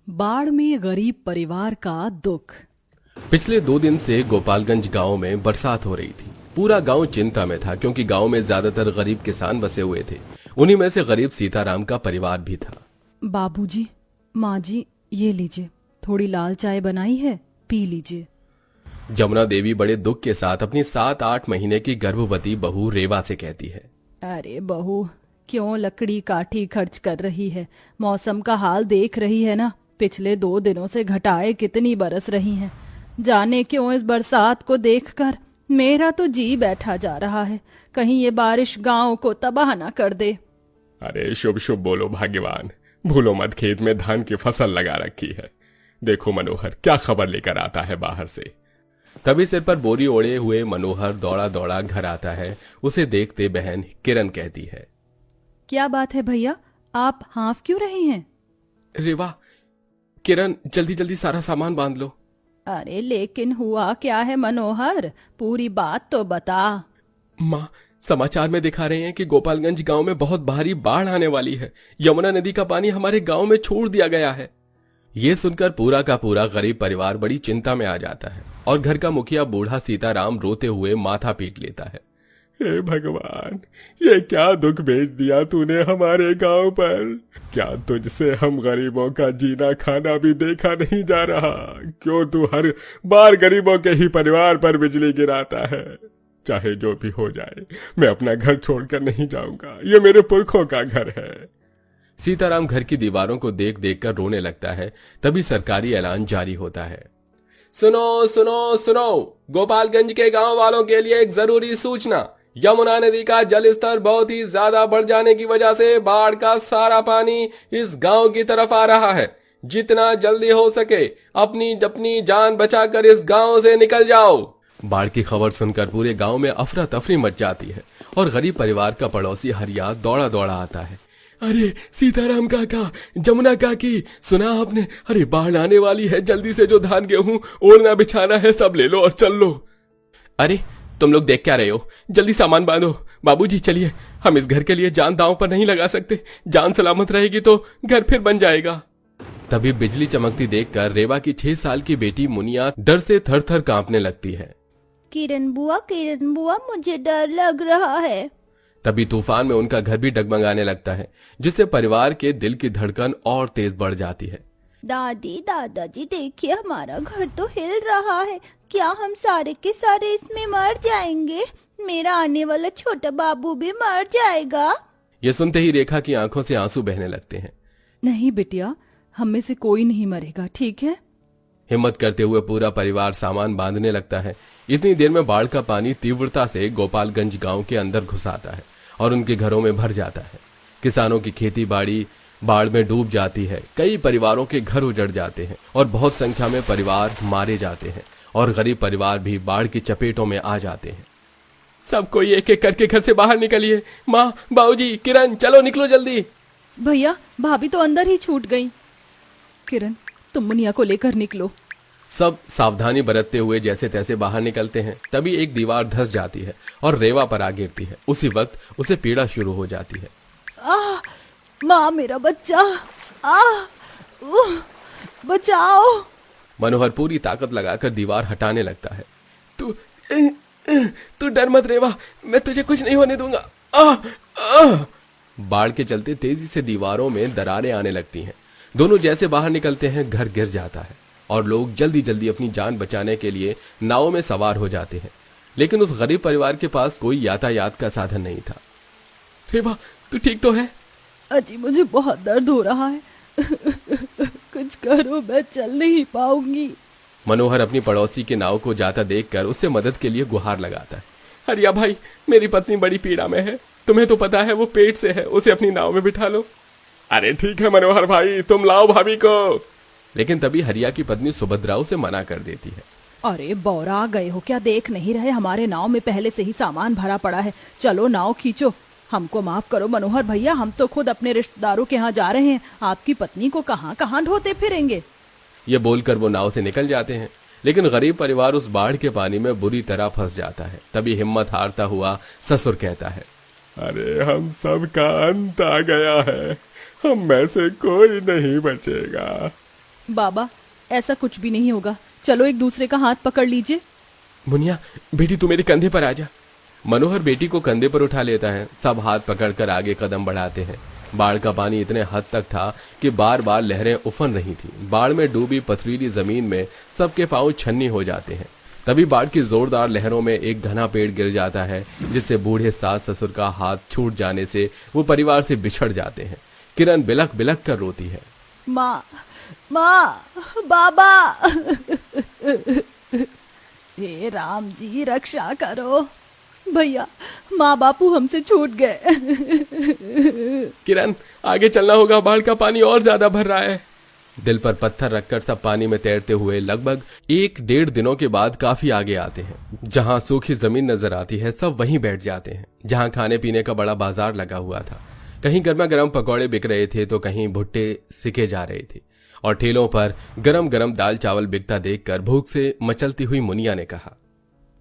बाढ़ में गरीब परिवार का दुख। पिछले 2 दिन से गोपालगंज गांव में बरसात हो रही थी। पूरा गांव चिंता में था क्योंकि गांव में ज्यादातर गरीब किसान बसे हुए थे। उन्हीं में से गरीब सीताराम का परिवार भी था। बाबूजी, माँ जी, ये लीजिए, थोड़ी लाल चाय बनाई है, पी लीजिए। जमुना देवी बड़े दुख के साथ अपनी 7-8 महीने की गर्भवती बहू रेवा से कहती है, अरे बहू, क्यों लकड़ी काठी खर्च कर रही है? मौसम का हाल देख रही है ना, पिछले 2 दिनों से घटाएं कितनी बरस रही हैं। जाने क्यों इस बरसात को देखकर मेरा तो जी बैठा जा रहा है, कहीं ये बारिश गांव को तबाह ना कर दे। अरे शुभ शुभ बोलो भाग्यवान, भूलो मत खेत में धान की फसल लगा रखी है। देखो मनोहर क्या खबर लेकर आता है बाहर से। तभी सिर पर बोरी ओढ़े हुए मनोहर दौड़ा दौड़ा घर आता है। उसे देखते बहन किरण कहती है, क्या बात है भैया, आप हाँफ क्यों रहे हैं? रेवा, किरण, जल्दी जल्दी सारा सामान बांध लो। अरे लेकिन हुआ क्या है मनोहर, पूरी बात तो बता। माँ, समाचार में दिखा रहे हैं कि गोपालगंज गांव में बहुत भारी बाढ़ आने वाली है। यमुना नदी का पानी हमारे गांव में छोड़ दिया गया है। ये सुनकर पूरा का पूरा गरीब परिवार बड़ी चिंता में आ जाता है और घर का मुखिया बूढ़ा सीताराम रोते हुए माथा पीट लेता है। हे भगवान, ये क्या दुख भेज दिया तूने हमारे गांव पर। क्या तुझसे हम गरीबों का जीना खाना भी देखा नहीं जा रहा? क्यों तू हर बार गरीबों के ही परिवार पर बिजली गिराता है? चाहे जो भी हो जाए, मैं अपना घर छोड़कर नहीं जाऊंगा। ये मेरे पुरखों का घर है। सीताराम घर की दीवारों को देख देख कर रोने लगता है। तभी सरकारी ऐलान जारी होता है, सुनो सुनो सुनो, गोपालगंज के गांव वालों के लिए एक जरूरी सूचना। यमुना नदी का जल स्तर बहुत ही ज्यादा बढ़ जाने की वजह से बाढ़ का सारा पानी इस गांव की तरफ आ रहा है। जितना जल्दी हो सके अपनी अपनी जान बचाकर इस गांव से निकल जाओ। बाढ़ की खबर सुनकर पूरे गांव में अफरा तफरी मच जाती है और गरीब परिवार का पड़ोसी हरिया दौड़ा दौड़ा आता है। अरे सीताराम काका, जमुना काकी, सुना आपने? अरे बाढ़ आने वाली है, जल्दी से जो धान गेहूं ओढ़ना बिछाना है सब ले लो और चल लो। अरे तुम लोग देख क्या रहे हो, जल्दी सामान बांधो। बाबूजी चलिए, हम इस घर के लिए जान दांव पर नहीं लगा सकते। जान सलामत रहेगी तो घर फिर बन जाएगा। तभी बिजली चमकती देखकर रेवा की 6 साल की बेटी मुनिया डर से थर थर कांपने लगती है। किरण बुआ, मुझे डर लग रहा है। तभी तूफान में उनका घर भी डगमगाने लगता है, जिससे परिवार के दिल की धड़कन और तेज बढ़ जाती है। दादी दादाजी देखिए, हमारा घर तो हिल रहा है। क्या हम सारे के सारे इसमें मर जाएंगे? मेरा आने वाला छोटा बाबू भी मर जाएगा। ये सुनते ही रेखा की आंखों से आंसू बहने लगते हैं। नहीं बिटिया, हम में से कोई नहीं मरेगा, ठीक है? हिम्मत करते हुए पूरा परिवार सामान बांधने लगता है। इतनी देर में बाढ़ का पानी तीव्रता से गोपालगंज गांव के अंदर घुस आता है और उनके घरों में भर जाता है। किसानों की खेती बाड़ी बाढ़ में डूब जाती है। कई परिवारों के घर उजड़ जाते हैं और बहुत संख्या में परिवार मारे जाते हैं और गरीब परिवार भी बाढ़ की चपेटों में आ जाते हैं। सब कोई एक एक करके घर से बाहर निकलिए। माँ, बाबूजी, किरण, चलो निकलो जल्दी। भैया, भाभी तो अंदर ही छूट गई। किरण, तुम मुनिया को लेकर निकलो। सब सावधानी बरतते हुए जैसे तैसे बाहर निकलते हैं। तभी एक दीवार धंस जाती है और रेवा पर आ गिरती है। उसी वक्त उसे पीड़ा शुरू हो जाती है। माँ, मेरा बच्चा, बचाओ। मनोहर पूरी ताकत लगाकर दीवार हटाने लगता है। तू डर मत रेवा, मैं तुझे कुछ नहीं होने दूंगा। बाढ़ के चलते तेजी से दीवारों में दरारें आने लगती हैं। दोनों जैसे बाहर निकलते हैं, घर गिर जाता है और लोग जल्दी जल्दी अपनी जान बचाने के लिए नावों में सवार हो जाते हैं। लेकिन उस गरीब परिवार के पास कोई यातायात का साधन नहीं था। रेवा, तू ठीक तो है? अजी, मुझे बहुत दर्द हो रहा है। कुछ करो, मैं चल नहीं पाऊंगी। मनोहर अपनी पड़ोसी के नाव को जाता देखकर उससे मदद के लिए गुहार लगाता है। हरिया भाई, मेरी पत्नी बड़ी पीड़ा में है, तुम्हें तो पता है वो पेट से है, उसे अपनी नाव में बिठा लो। अरे ठीक है मनोहर भाई, तुम लाओ भाभी को। लेकिन तभी हरिया की पत्नी सुभद्रा उसे मना कर देती है। अरे बौरा गए हो क्या, देख नहीं रहे हमारे नाव में पहले से ही सामान भरा पड़ा है। चलो नाव खींचो। हमको माफ करो मनोहर भैया, हम तो खुद अपने रिश्तेदारों के यहाँ जा रहे हैं। आपकी पत्नी को कहाँ कहाँ ढोते फिरेंगे। ये बोलकर वो नाव से निकल जाते हैं। लेकिन गरीब परिवार उस बाढ़ के पानी में बुरी तरह फंस जाता है। तभी हिम्मत हारता हुआ ससुर कहता है, अरे हम सब का अंत आ गया है, हम में से कोई नहीं बचेगा। बाबा ऐसा कुछ भी नहीं होगा, चलो एक दूसरे का हाथ पकड़ लीजिए। मुनिया बेटी तू मेरे कंधे पर आ जा। मनोहर बेटी को कंधे पर उठा लेता है। सब हाथ पकड़कर आगे कदम बढ़ाते हैं। बाढ़ का पानी इतने हद तक था कि बार बार लहरें उफन रही थी। बाढ़ में डूबी पथरीली जमीन में सबके पांव छन्नी हो जाते हैं। तभी बाढ़ की जोरदार लहरों में एक घना पेड़ गिर जाता है, जिससे बूढ़े सास ससुर का हाथ छूट जाने से वो परिवार से बिछड़ जाते हैं। किरण बिलख बिलख कर रोती है। माँ, माँ, बाबा। हे राम जी रक्षा करो भैया, माँ बापू हमसे छूट गए। किरण आगे चलना होगा, बाढ़ का पानी और ज्यादा भर रहा है। दिल पर पत्थर रखकर सब पानी में तैरते हुए लगभग 1-1.5 दिनों के बाद काफी आगे आते हैं। जहां सूखी जमीन नजर आती है सब वहीं बैठ जाते हैं। जहां खाने पीने का बड़ा बाजार लगा हुआ था। कहीं गर्मा गर्म पकौड़े बिक रहे थे तो कहीं भुट्टे सिके जा रहे थे और ठेलों पर गरम गरम दाल चावल बिकता देखकर भूख से मचलती हुई मुनिया ने कहा,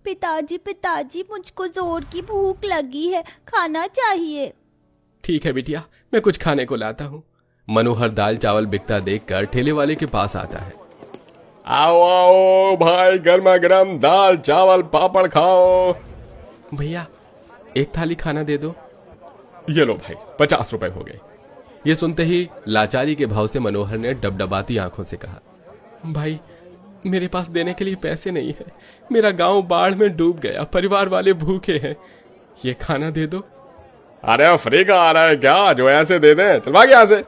पिताजी पिताजी, मुझको जोर की भूख लगी है, खाना चाहिए। ठीक है बिटिया, मैं कुछ खाने को लाता हूँ। मनोहर दाल चावल बिकता देखकर ठेले वाले के पास आता है। आओ आओ भाई, गर्मा गर्म दाल चावल पापड़ खाओ। भैया एक थाली खाना दे दो। ये लो भाई, 50 रुपए हो गए। ये सुनते ही लाचारी के भाव से मनोहर ने डबडबाती आंखों से कहा, भाई मेरे पास देने के लिए पैसे नहीं है। मेरा गांव बाढ़ में डूब गया, परिवार वाले भूखे हैं, ये खाना दे दो। अरे फ्री का आ रहा है क्या, जो ऐसे दे दें, चल भाग यहाँ से।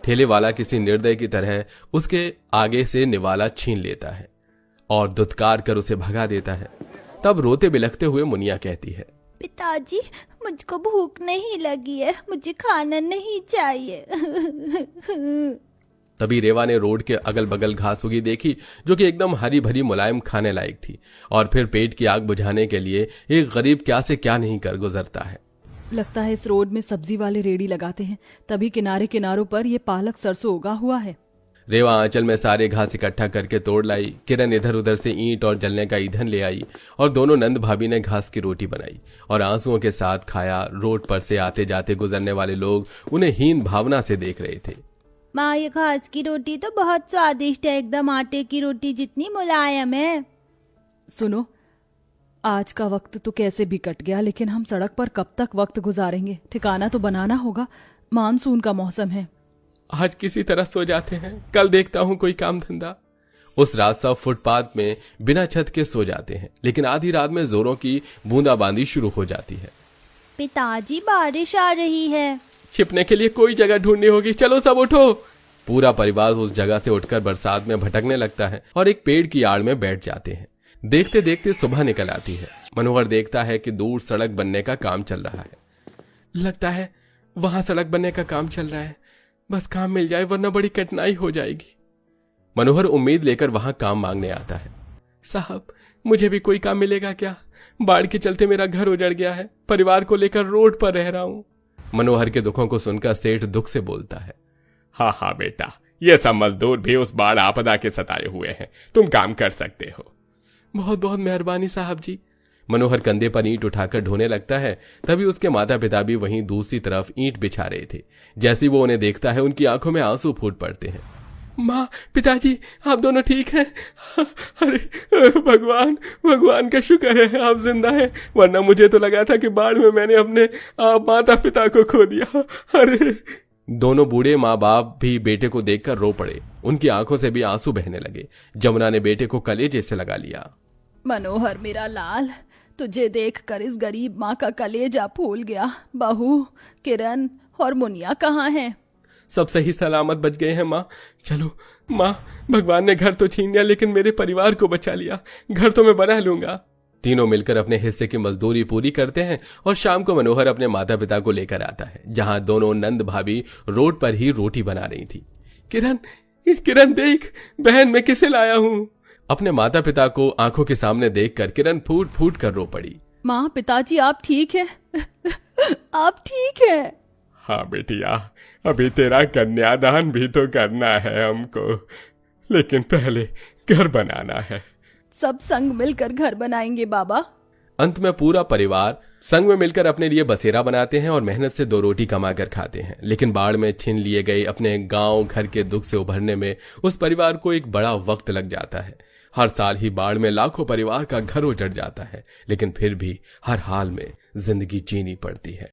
ठेले वाला किसी निर्दय की तरह उसके आगे से निवाला छीन लेता है और दुत्कार कर उसे भगा देता है। तब रोते बिलखते हुए मुनिया कहती है, पिताजी मुझको भूख नहीं लगी है, मुझे खाना नहीं चाहिए। तभी रेवा ने रोड के अगल बगल घास उगी देखी, जो कि एकदम हरी भरी मुलायम खाने लायक थी। और फिर पेट की आग बुझाने के लिए एक गरीब क्या से क्या नहीं कर गुजरता है। लगता है इस रोड में सब्जी वाले रेड़ी लगाते हैं, तभी किनारे किनारों पर ये पालक सरसों उगा हुआ है। रेवा आंचल में सारे घास इकट्ठा करके तोड़ लाई। किरण इधर उधर से ईंट और जलने का ईंधन ले आई और दोनों नंद भाभी ने घास की रोटी बनाई और आंसुओं के साथ खाया। रोड पर से आते जाते गुजरने वाले लोग उन्हें हीन भावना से देख रहे थे। माँ, ये घास की रोटी तो बहुत स्वादिष्ट है, एकदम आटे की रोटी जितनी मुलायम है। सुनो, आज का वक्त तो कैसे भी कट गया, लेकिन हम सड़क पर कब तक वक्त गुजारेंगे? ठिकाना तो बनाना होगा। मानसून का मौसम है। आज किसी तरह सो जाते हैं, कल देखता हूँ कोई काम धंधा। उस रात सब फुटपाथ में बिना छत के सो जाते हैं, लेकिन आधी रात में जोरों की बूंदाबांदी शुरू हो जाती है। पिताजी बारिश आ रही है। छिपने के लिए कोई जगह ढूंढनी होगी, चलो सब उठो। पूरा परिवार उस जगह से उठकर बरसात में भटकने लगता है और एक पेड़ की आड़ में बैठ जाते हैं। देखते देखते सुबह निकल आती है। मनोहर देखता है कि दूर सड़क बनने का काम चल रहा है। लगता है वहां सड़क बनने का काम चल रहा है, बस काम मिल जाए वरना बड़ी कठिनाई हो जाएगी। मनोहर उम्मीद लेकर वहां काम मांगने आता है। साहब, मुझे भी कोई काम मिलेगा क्या? बाढ़ के चलते मेरा घर उजड़ गया है, परिवार को लेकर रोड पर रह रहा हूं। मनोहर के दुखों को सुनकर सेठ दुख से बोलता है, हाँ हाँ बेटा, ये सब मजदूर भी उस बाढ़ आपदा के सताए हुए हैं, तुम काम कर सकते हो। बहुत बहुत मेहरबानी साहब जी। मनोहर कंधे पर ईंट उठाकर ढोने लगता है। तभी उसके माता पिता भी वहीं दूसरी तरफ ईंट बिछा रहे थे। जैसे वो उन्हें देखता है, उनकी आंखों में आंसू फूट पड़ते हैं। माँ, पिताजी, आप दोनों ठीक हैं? अरे भगवान, भगवान का शुक्र है आप जिंदा हैं, वरना मुझे तो लगा था कि बाढ़ में मैंने अपने माता पिता को खो दिया। अरे दोनों बूढ़े माँ बाप भी बेटे को देखकर रो पड़े। उनकी आंखों से भी आंसू बहने लगे। जमुना ने बेटे को कलेजे से लगा लिया। मनोहर मेरा लाल, तुझे देखकर इस गरीब माँ का कलेजा फूल गया। बहू, किरण और मुनिया कहाँ हैं? सब सही सलामत बच गए हैं माँ। चलो माँ, भगवान ने घर तो छीन लिया लेकिन मेरे परिवार को बचा लिया। घर तो मैं बना लूंगा। तीनों मिलकर अपने हिस्से की मजदूरी पूरी करते हैं और शाम को मनोहर अपने माता पिता को लेकर आता है, जहां दोनों नंद भाभी रोड पर ही रोटी बना रही थी। किरण, किरण देख, बहन मैं किसे लाया हूँ। अपने माता पिता को आंखों के सामने देखकर किरण फूट फूट कर रो पड़ी। माँ, पिताजी आप ठीक हैं? आप ठीक हैं? हाँ बेटिया, अभी तेरा कन्यादान भी तो करना है हमको, लेकिन पहले घर बनाना है। सब संग मिलकर घर बनाएंगे बाबा। अंत में पूरा परिवार संग में मिलकर अपने लिए बसेरा बनाते हैं और मेहनत से 2 रोटी कमाकर खाते हैं। लेकिन बाढ़ में छीन लिए गए अपने गांव घर के दुख से उभरने में उस परिवार को एक बड़ा वक्त लग जाता है। हर साल ही बाढ़ में लाखों परिवार का घर उजड़ जाता है, लेकिन फिर भी हर हाल में जिंदगी जीनी पड़ती है।